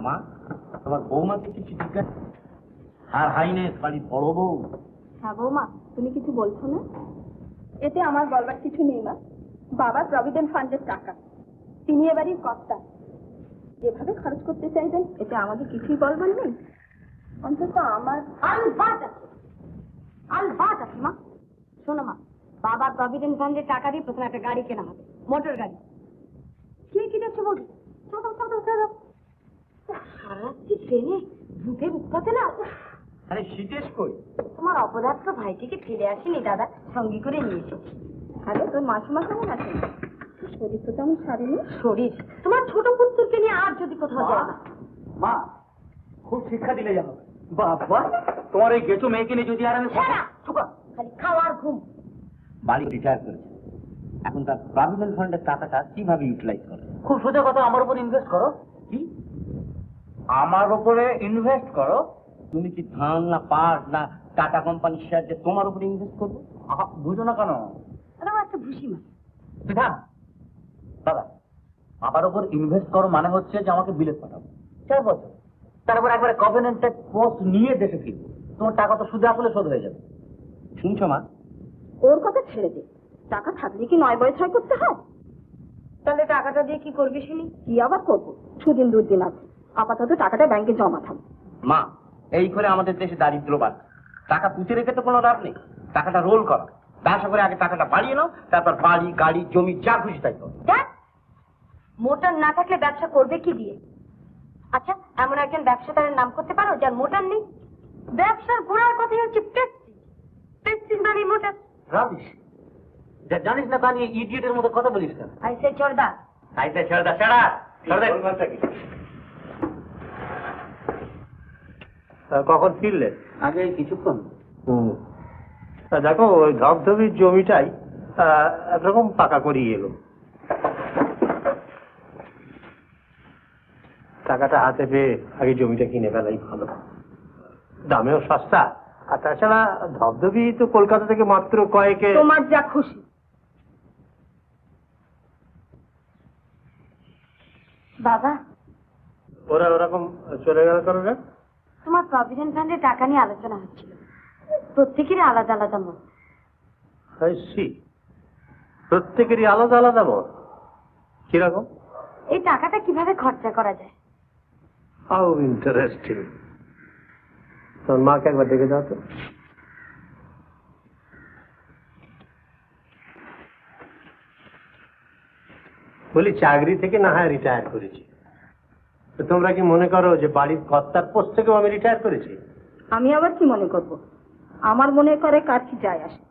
মা, তোমার বৌমাকে কিছু জিজ্ঞাসা? আর হাইনেস বাড়ির বড় বউ। হ্যাঁ বৌমা, তুমি কিছু বলছো না? এতে আমার বলবার কিছু নেই মা। বাবার প্রভিডেন্ট ফান্ডের টাকা, তিনি এবারই কর্তা, যেভাবে খরচ করতে চাইবেন এতে আমাদের কিছুই বলবার নেই। অন্তত আমার আলবাত আছে মা। শোনো মা, বাবার প্রভিডেন্ট ফান্ডের টাকা দিয়ে প্রথমে একটা গাড়ি কেনা হবে, মোটর গাড়ি। কে কিনেছে বলবি? সারা রাত্রি ট্রেনে ভূতের উৎপাতে না। আরে শীতেশ কই? তোমার অপদার্থ ভাইটিকে ফেলে আসেনি দাদা, সঙ্গে করে নিয়ে এসেছি। আরে তোর মাসিমা কেমন আছে? শরীর তো তেমন সারেনি। শরীর তোমার ছোট পুত্রকে নিয়ে আর যদি কোথাও যায় না। মা, খুব শিক্ষা দিলে যাবো। বাবা, তোমার এই গেছো মেয়েকে নিয়ে যদি আর আমি খালি খাওয়ার ঘুম। বাড়ি রিটায়ার করেছে, এখন তার প্রভিডেন্ট ফান্ডের টাকাটা কিভাবে ইউটিলাইজ করে? খুব সোজা কথা, আমার উপর ইনভেস্ট করো। কি আমার উপরে ইনভেস্ট করো? তুমি কি ধান না পাট না টাটা কোম্পানির শেয়ার যে তোমার উপরে ইনভেস্ট করবো? বুঝো না কেন? একটা ভুসি মা। দাদা, আমার উপর ইনভেস্ট করো মানে হচ্ছে যে আমাকে বিলেত পাঠাবো 4 বছর, তারপর একবারে কভেনেন্টেড পোস্ট নিয়ে দেশে ফিরবো। তোমার টাকা তো সুদে আসলে শোধ হয়ে যাবে। শুনছো মা? ওর কথা ছেড়ে দে, টাকা থাকলে কি 9 বছর করতে হয়? তাহলে টাকাটা দিয়ে কি করবি শুনি? কি আবার করবো, সুদিন দুদিন আছে, আপাতত টাকাটা ব্যাংকে জমা থাকবে। মা, এই করে আমাদের দেশে দারিদ্র বাড়ছে। টাকা পুঁতে রেখে তো কোনো লাভ নেই, টাকাটা রোল করো। ব্যবসা করে আগে টাকাটা বাড়িয়ে নাও, তারপর বাড়ি গাড়ি জমি যা খুশি তাই করো। মোটর না থাকলে ব্যবসা করবে কি দিয়ে? আচ্ছা, এমন একজন ব্যবসাদারের নাম করতে পারো যার মোটর নেই? ব্যবসার গোড়ার কথাই হচ্ছে প্রেস্টিজ মানে মোটর। রাবিশ, যা জানিস না তা নিয়ে ইডিয়েটের মতো কথা বলিস কেন? আইসে চড়দা, আইতে ছেড়ে ছেড়া কখন ফিরলে? আগে কিছুক্ষণ। দেখো, ওই ধবধবির জমিটাই একরকম পাকা করিয়ে এলো। টাকাটা হাতে পেয়ে আগে জমিটা কিনে ফেলাই ভালো, দামেও সস্তা। আর তাছাড়া ধবধবি তো কলকাতা থেকে মাত্র কয়েকে। তোমার যা খুশি। বাবা, ওরা ওরকম চলে গেল কেন? তোমার প্রভিডেন্ট ফান্ডের টাকা নিয়ে আলোচনা হচ্ছিল, প্রত্যেকেরই আলাদা আলাদা মত। প্রত্যেকেরই আলাদা আলাদা মত? কিরকম? এই টাকাটা কিভাবে খরচা করা যায়। How interesting. তোর মাকে একবার দেখে দাও তো। বলি, চাকরি থেকে না হয় রিটায়ার করেছি, তো তোমরা কি মনে করো যে বাড়ির কর্তার পোস্ট থেকেও আমি রিটায়ার করেছি? আমি আবার কি মনে করব? আমার মনে করে কার কি যায় আসে।